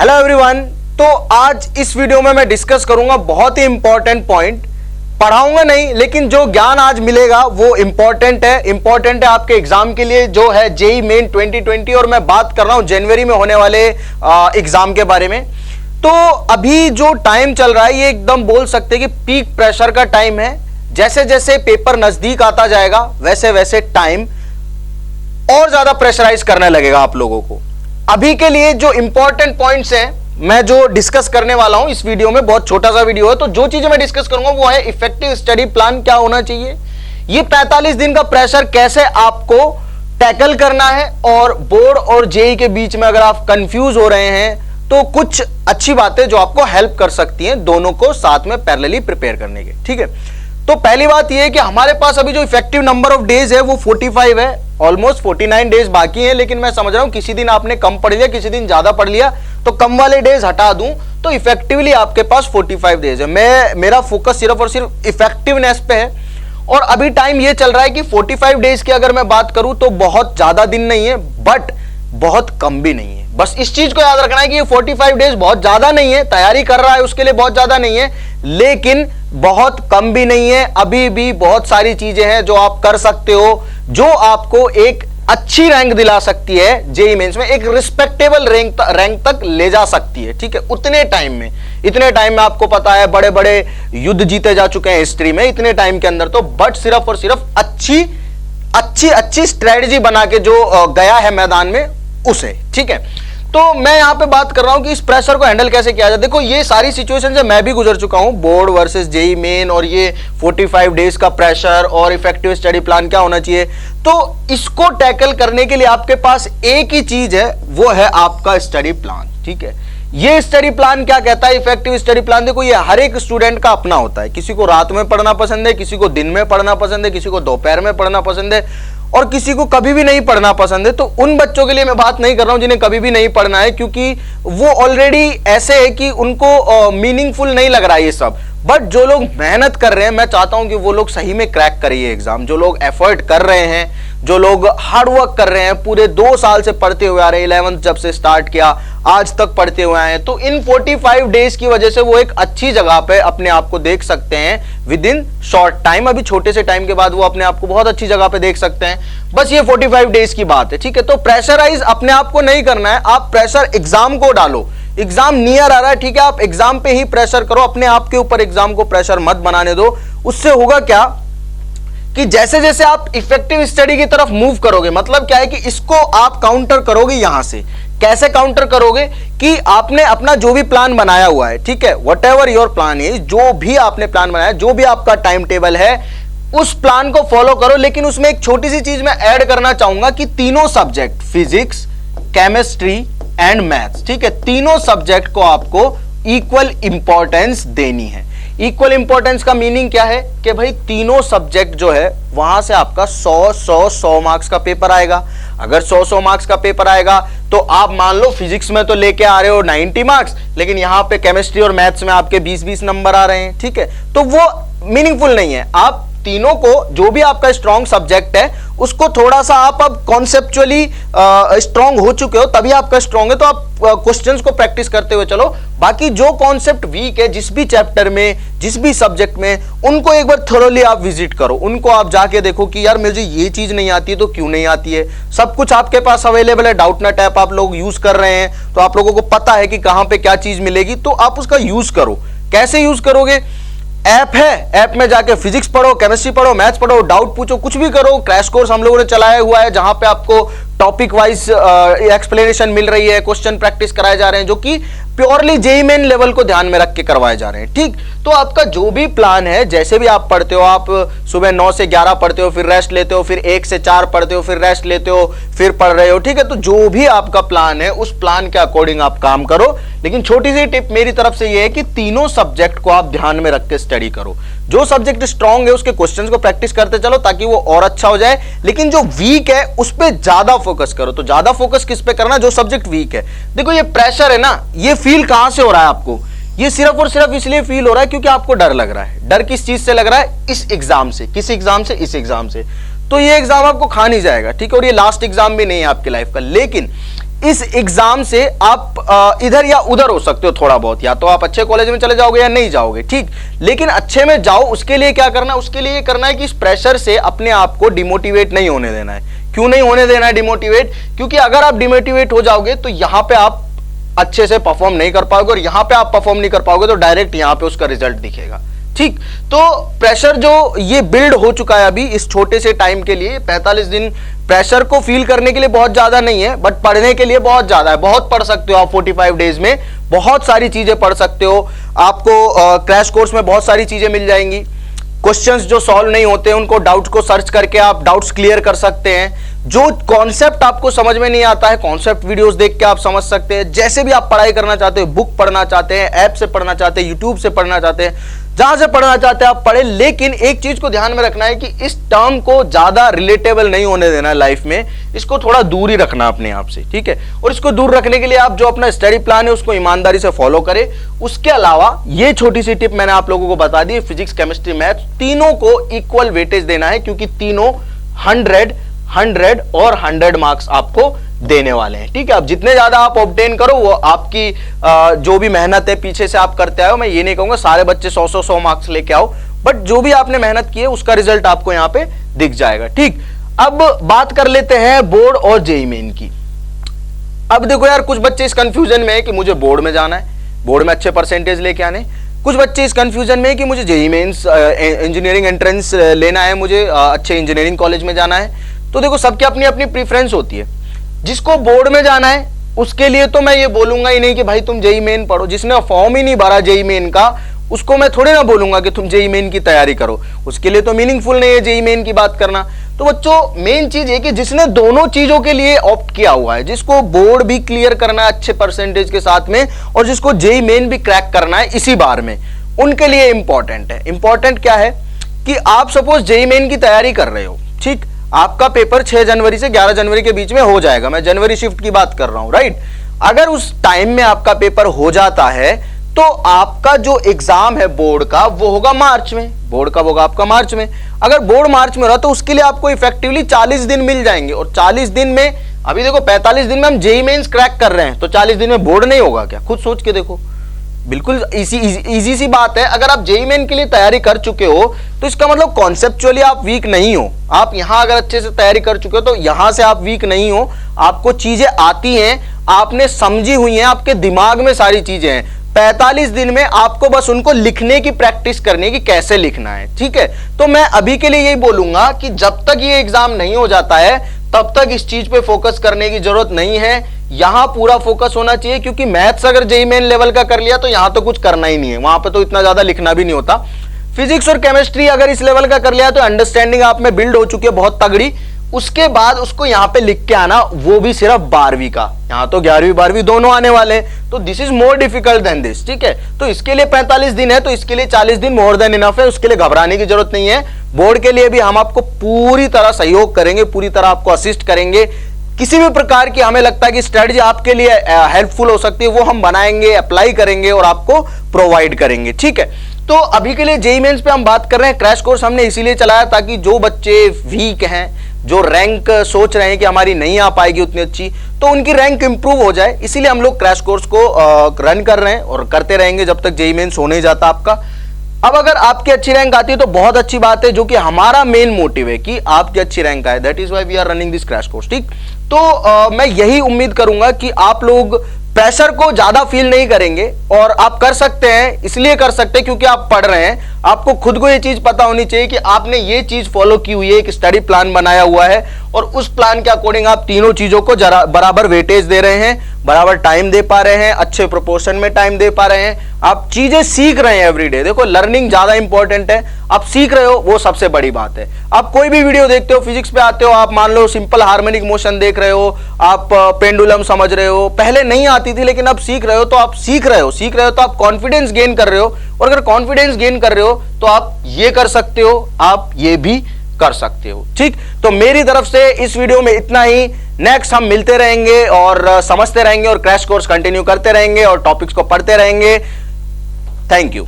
Hello everyone. तो आज इस वीडियो में मैं डिस्कस करूंगा बहुत ही इंपॉर्टेंट पॉइंट। पढ़ाऊंगा नहीं, लेकिन जो ज्ञान आज मिलेगा वो इंपॉर्टेंट है आपके एग्जाम के लिए, जो है जेई मेन 2020। और मैं बात कर रहा हूं जनवरी में होने वाले एग्जाम के बारे में। तो अभी जो टाइम चल रहा है ये एकदम बोल सकते हैं कि पीक प्रेशर का टाइम है। जैसे जैसे पेपर नजदीक आता जाएगा वैसे वैसे टाइम और ज्यादा प्रेशराइज करने लगेगा आप लोगों को। अभी के लिए जो इंपॉर्टेंट पॉइंट्स हैं मैं जो डिस्कस करने वाला हूं इस वीडियो में, बहुत छोटा सा वीडियो है, तो जो चीजें मैं डिस्कस करूंगा वो है इफेक्टिव स्टडी प्लान क्या होना चाहिए, ये 45 दिन का प्रेशर कैसे आपको टैकल करना है, और बोर्ड और जेई के बीच में अगर आप कंफ्यूज हो रहे हैं तो कुछ अच्छी बातें जो आपको हेल्प कर सकती हैं दोनों को साथ में पैरेलली प्रिपेयर करने के। ठीक है, तो पहली बात यह है कि हमारे पास अभी जो इफेक्टिव नंबर ऑफ डेज है वो 45 है, ऑलमोस्ट 49 डेज बाकी है। लेकिन मैं समझ रहा हूं किसी दिन आपने कम पढ़ लिया, किसी दिन ज्यादा पढ़ लिया, तो कम वाले डेज हटा दूं तो इफेक्टिवली आपके पास 45 डेज है। मेरा फोकस सिर्फ और सिर्फ इफेक्टिवनेस पे है। और अभी टाइम ये चल रहा है कि 45 डेज की अगर मैं बात करूं तो बहुत ज्यादा दिन नहीं है, बट बहुत कम भी नहीं है। बस इस चीज को याद रखना है कि ये 45 डेज बहुत ज्यादा नहीं है, तैयारी कर रहा है उसके लिए बहुत ज्यादा नहीं है, लेकिन बहुत कम भी नहीं है। अभी भी बहुत सारी चीजें हैं जो आप कर सकते हो, जो आपको एक अच्छी रैंक दिला सकती है जेईई मेंस में, एक रिस्पेक्टेबल रैंक तक ले जा सकती है। ठीक है, इतने टाइम में आपको पता है बड़े बड़े युद्ध जीते जा चुके हैं हिस्ट्री में इतने टाइम के अंदर। तो बट सिर्फ और सिर्फ अच्छी स्ट्रेटजी बना के जो गया है मैदान में उसे। ठीक है, तो मैं यहां पे बात कर रहा हूं कि इस प्रेशर को हैंडल कैसे किया जाए। देखो ये सारी सिचुएशन से मैं भी गुजर चुका हूं, बोर्ड वर्सेस जेईई मेन, और ये 45 डेज का प्रेशर और इफेक्टिव स्टडी प्लान क्या होना चाहिए। तो इसको टैकल करने के लिए आपके पास एक ही चीज है, वो है आपका स्टडी प्लान। ठीक है, ये स्टडी प्लान क्या कहता है, इफेक्टिव स्टडी प्लान, देखो ये हर एक स्टूडेंट का अपना होता है। किसी को रात में पढ़ना पसंद है, किसी को दिन में पढ़ना पसंद है, किसी को दोपहर में पढ़ना पसंद है, और किसी को कभी भी नहीं पढ़ना पसंद है। तो उन बच्चों के लिए मैं बात नहीं कर रहा हूं जिन्हें कभी भी नहीं पढ़ना है, क्योंकि वो ऑलरेडी ऐसे है कि उनको मीनिंगफुल नहीं लग रहा है ये सब। बट जो लोग मेहनत कर रहे हैं, मैं चाहता हूं कि वो लोग सही में क्रैक करें ये एग्जाम। जो लोग एफर्ट कर रहे हैं, जो लोग हार्ड वर्क कर रहे हैं, पूरे 2 साल से पढ़ते हुए आ रहे हैं, 11th जब से स्टार्ट किया आज तक पढ़ते हुए आए हैं, तो इन 45 डेज की वजह से वो एक अच्छी जगह पे अपने आप को देख सकते हैं विद इन शॉर्ट टाइम। अभी छोटे से टाइम के बाद वो अपने आप को बहुत अच्छी जगह पे देख सकते हैं। बस ये 45 डेज की बात है। ठीक है, तो प्रेशराइज अपने आप को नहीं करना है, आप प्रेशर एग्जाम को डालो। एग्जाम नियर आ रहा है, ठीक है, आप एग्जाम पे ही प्रेशर करो, अपने आप के ऊपर एग्जाम को प्रेशर मत बनाने दो। उससे होगा क्या कि जैसे जैसे आप इफेक्टिव स्टडी की तरफ मूव करोगे, मतलब क्या है कि इसको आप काउंटर करोगे यहां से। कैसे काउंटर करोगे कि आपने अपना जो भी प्लान बनाया हुआ है, ठीक है, what ever your plan is, जो भी आपने प्लान बनाया, जो भी आपका टाइम टेबल है, उस प्लान को फॉलो करो। लेकिन उसमें एक छोटी सी चीज मैं ऐड करना चाहूंगा कि तीनों subject, physics, chemistry and maths, ठीक है, तीनों सब्जेक्ट को आपको इक्वल इंपॉर्टेंस देनी है। इक्वल इंपॉर्टेंस का मीनिंग क्या है कि भाई तीनों सब्जेक्ट जो है वहां से आपका 100 मार्क्स का पेपर आएगा। अगर 100 मार्क्स का पेपर आएगा तो आप मान लो फिजिक्स में तो लेके आ रहे हो 90 मार्क्स, लेकिन यहां पे केमिस्ट्री और मैथ्स में आपके 20-20 नंबर आ रहे हैं। ठीक है, तो वो मीनिंगफुल नहीं है। आप तीनों को, जो भी आपका स्ट्रॉन्ग सब्जेक्ट है उसको थोड़ा सा आप अब कॉन्सेप्चुअली स्ट्रॉन्ग हो चुके हो, तभी आपका स्ट्रॉन्ग है, तो आप क्वेश्चंस को प्रैक्टिस करते हुए चलो। बाकी जो कॉन्सेप्ट वीक है जिस भी चैप्टर में, जिस भी सब्जेक्ट में, उनको एक बार थोरोली आप विजिट करो, उनको आप जाके देखो कि यार मुझे ये चीज नहीं आती है तो क्यों नहीं आती है। सब कुछ आपके पास अवेलेबल है, डाउटनेट ऐप आप लोग यूज कर रहे हैं, तो आप लोगों को पता है कि कहां पे क्या चीज मिलेगी, तो आप उसका यूज करो। कैसे यूज करोगे? ऐप है, ऐप में जाके फिजिक्स पढ़ो, केमिस्ट्री पढ़ो, मैथ्स पढ़ो, डाउट पूछो, कुछ भी करो। क्रैश कोर्स हम लोगों ने चलाया हुआ है जहां पे आपको टॉपिक वाइज एक्सप्लेनेशन मिल रही है, क्वेश्चन प्रैक्टिस कराए जा रहे हैं, जो कि प्योरली जेईई मेन लेवल को ध्यान में रख के करवाए जा रहे हैं। ठीक, तो आपका जो भी प्लान है, जैसे भी आप पढ़ते हो, आप सुबह 9 से 11 पढ़ते हो, फिर रेस्ट लेते हो, फिर 1 से 4 पढ़ते हो, फिर रेस्ट लेते हो, फिर पढ़ रहे हो। ठीक है, तो जो भी आपका प्लान है उस प्लान के अकॉर्डिंग आप काम करो। लेकिन छोटी सी टिप मेरी तरफ से ये है कि तीनों सब्जेक्ट को आप ध्यान में रख के स्टडी करो। जो सब्जेक्ट स्ट्रांग है उसके क्वेश्चंस को प्रैक्टिस करते चलो ताकि वो और अच्छा हो जाए, लेकिन जो वीक है उस पर ज्यादा फोकस करो। तो ज्यादा फोकस किस पे करना? जो सब्जेक्ट वीक है। देखो ये प्रेशर है ना, ये फील कहां से हो रहा है आपको? ये सिर्फ और सिर्फ इसलिए फील हो रहा है क्योंकि आपको डर लग रहा है। डर किस चीज से लग रहा है? इस एग्जाम से। किस एग्जाम से? इस एग्जाम से। तो ये एग्जाम आपको खा नहीं जाएगा, ठीक है, और ये लास्ट एग्जाम भी नहीं है आपकी लाइफ का। लेकिन इस एग्जाम से आप इधर या उधर हो सकते हो थोड़ा बहुत, या तो आप अच्छे कॉलेज में चले जाओगे या नहीं जाओगे, ठीक, लेकिन अच्छे में जाओ। उसके लिए क्या करना है, उसके लिए करना है कि इस प्रेशर से अपने आप को डिमोटिवेट नहीं होने देना है। क्यों नहीं होने देना है डिमोटिवेट? क्योंकि अगर आप डिमोटिवेट हो जाओगे तो यहां पे आप अच्छे से परफॉर्म नहीं कर पाओगे, और यहां पे आप परफॉर्म नहीं कर पाओगे तो डायरेक्ट यहां पे उसका रिजल्ट दिखेगा, ठीक। तो प्रेशर जो ये बिल्ड हो चुका है अभी इस छोटे से टाइम के लिए, 45 दिन प्रेशर को फील करने के लिए बहुत ज्यादा नहीं है, बट पढ़ने के लिए बहुत ज्यादा है। बहुत पढ़ सकते हो आप 45 डेज में, बहुत सारी चीजें पढ़ सकते हो। आपको क्रैश कोर्स में बहुत सारी चीजें मिल जाएंगी। क्वेश्चंस जो सॉल्व नहीं होते उनको, डाउट्स को सर्च करके आप डाउट्स क्लियर कर सकते हैं। जो कॉन्सेप्ट आपको समझ में नहीं आता है, कॉन्सेप्ट वीडियोस देख के आप समझ सकते हैं। जैसे भी आप पढ़ाई करना चाहते हो, बुक पढ़ना चाहते हैं, ऐप से पढ़ना चाहते हैं, यूट्यूब से पढ़ना चाहते हैं, जहां से पढ़ना चाहते हैं आप पढ़े। लेकिन एक चीज को ध्यान में रखना है कि इस टर्म को ज्यादा रिलेटेबल नहीं होने देना है लाइफ में, इसको थोड़ा दूर ही रखना अपने आप से, ठीक है। और इसको दूर रखने के लिए आप जो अपना स्टडी प्लान है उसको ईमानदारी से फॉलो करें। उसके अलावा ये छोटी सी टिप मैंने आप लोगों को बता दी, फिजिक्स, केमिस्ट्री, मैथ तीनों को इक्वल वेटेज देना है, क्योंकि तीनों 100, 100 और 100 मार्क्स आपको देने वाले हैं, ठीक है। अब जितने ज्यादा आप ऑब्टेन करो वो आपकी जो भी मेहनत है पीछे से आप करते आए हो। मैं ये नहीं कहूंगा सारे बच्चे 100 मार्क्स लेके आओ, बट जो भी आपने मेहनत की है उसका रिजल्ट आपको यहां पे दिख जाएगा, ठीक। अब बात कर लेते हैं बोर्ड और जेईई मेन की। अब देखो यार, कुछ बच्चे इस कंफ्यूजन में है कि मुझे बोर्ड में जाना है, बोर्ड में अच्छे परसेंटेज लेके आने। कुछ बच्चे इस कंफ्यूजन में है कि मुझे जेईई मेंस इंजीनियरिंग एंट्रेंस लेना है, मुझे अच्छे इंजीनियरिंग कॉलेज में जाना है। तो देखो सबकी अपनी अपनी प्रीफरेंस होती है। जिसको बोर्ड में जाना है उसके लिए तो मैं ये बोलूंगा ही नहीं कि भाई तुम जेईई मेन पढ़ो। जिसने फॉर्म ही नहीं भरा जेईई मेन का, उसको मैं थोड़े ना बोलूंगा कि तुम जेईई मेन की तैयारी करो। उसके लिए तो मीनिंगफुल नहीं है जेईई मेन की बात करना। तो बच्चों, मेन चीज है कि जिसने दोनों चीजों के लिए ऑप्ट किया हुआ है, जिसको बोर्ड भी क्लियर करना है अच्छे परसेंटेज के साथ में, और जिसको जेईई मेन भी क्रैक करना है इसी बार में, उनके लिए इंपॉर्टेंट है। इंपॉर्टेंट क्या है कि आप सपोज जेईई मेन की तैयारी कर रहे हो, ठीक, आपका पेपर 6 जनवरी से 11 जनवरी के बीच में हो जाएगा। मैं जनवरी शिफ्ट की बात कर रहा हूं, राइट। अगर उस टाइम में आपका पेपर हो जाता है तो आपका जो एग्जाम है बोर्ड का वो होगा मार्च में। बोर्ड का होगा आपका मार्च में। अगर बोर्ड मार्च में रहा तो उसके लिए आपको इफेक्टिवली 40 दिन मिल जाएंगे। और 40 दिन में, अभी देखो 45 दिन में हम जेईई मेंस क्रैक कर रहे हैं, तो 40 दिन में बोर्ड नहीं होगा क्या? खुद सोच के देखो, बिल्कुल इजी सी बात है। अगर आप जेईई मेन के लिए तैयारी कर चुके हो तो इसका मतलब कॉन्सेप्चुअली आप वीक नहीं हो। आप यहां अगर अच्छे से तैयारी कर चुके हो तो यहां से आप वीक नहीं हो। आपको चीजें आती हैं, आपने समझी हुई हैं, आपके दिमाग में सारी चीजें हैं। 45 दिन में आपको बस उनको लिखने की प्रैक्टिस करनी है कि कैसे लिखना है, ठीक है। तो मैं अभी के लिए यही बोलूंगा कि जब तक ये एग्जाम नहीं हो जाता है तब तक इस चीज पे फोकस करने की जरूरत नहीं है। यहां पूरा फोकस होना चाहिए, क्योंकि मैथ्स अगर जेईई मेन लेवल का कर लिया तो यहां तो कुछ करना ही नहीं है, वहां पे तो इतना ज्यादा लिखना भी नहीं होता। फिजिक्स और केमिस्ट्री अगर इस लेवल का कर लिया तो अंडरस्टैंडिंग आप में बिल्ड हो चुकी है बहुत तगड़ी। उसके बाद उसको यहां पे लिख के आना, वो भी सिर्फ 12वीं का। यहां तो 11वीं 12वीं दोनों आने वाले हैं, तो this is more difficult than this, ठीक है। तो इसके लिए 45 दिन है, तो इसके लिए 40 दिन मोर देन इनफ है। उसके लिए घबराने की जरूरत नहीं है। बोर्ड के लिए भी हम आपको पूरी तरह सहयोग करेंगे, पूरी तरह आपको असिस्ट करेंगे। किसी भी प्रकार की हमें लगता है कि स्ट्रेटजी आपके लिए हेल्पफुल हो सकती है, वो हम बनाएंगे, अप्लाई करेंगे और आपको प्रोवाइड करेंगे, ठीक है। तो अभी के लिए जेईई मेंस पे हम बात कर रहे हैं। क्रैश कोर्स हमने इसीलिए चलाया ताकि जो बच्चे वीक हैं, जो रैंक सोच रहे हैं कि हमारी नहीं आ पाएगी उतनी अच्छी, तो उनकी रैंक इंप्रूव हो जाए, इसीलिए हम लोग क्रैश कोर्स को रन कर रहे हैं और करते रहेंगे जब तक जेईई मेंस होने जाता आपका। अब अगर आपकी अच्छी रैंक आती है तो बहुत अच्छी बात है, जो कि हमारा मेन मोटिव है कि आपकी अच्छी रैंक आए। That is why we are running this crash course, ठीक। तो मैं यही उम्मीद करूंगा कि आप लोग प्रेशर को ज्यादा फील नहीं करेंगे, और आप कर सकते हैं, इसलिए कर सकते हैं क्योंकि आप पढ़ रहे हैं। आपको खुद को ये चीज पता होनी चाहिए कि आपने ये चीज फॉलो की हुई है, एक स्टडी प्लान बनाया हुआ है, और उस प्लान के अकॉर्डिंग आप तीनों चीजों को बराबर वेटेज दे रहे हैं, बराबर टाइम दे पा रहे हैं, अच्छे प्रोपोर्शन में टाइम दे पा रहे हैं। आप चीजें सीख रहे हैं एवरीडे। देखो, लर्निंग ज्यादा इंपॉर्टेंट है, आप सीख रहे हो, वो सबसे बड़ी बात है। आप कोई भी वीडियो देखते हो, फिजिक्स पे आते हो, आप मान लो सिंपल हार्मोनिक मोशन देख रहे हो, आप पेंडुलम समझ रहे हो, पहले नहीं आती थी लेकिन अब सीख रहे हो, तो आप सीख रहे हो तो आप कॉन्फिडेंस गेन कर रहे हो। और अगर कॉन्फिडेंस गेन कर रहे हो तो आप ये कर सकते हो, आप ये भी कर सकते हो, ठीक। तो मेरी तरफ से इस वीडियो में इतना ही। नेक्स्ट हम मिलते रहेंगे और समझते रहेंगे और क्रैश कोर्स कंटिन्यू करते रहेंगे और टॉपिक्स को पढ़ते रहेंगे। Thank you.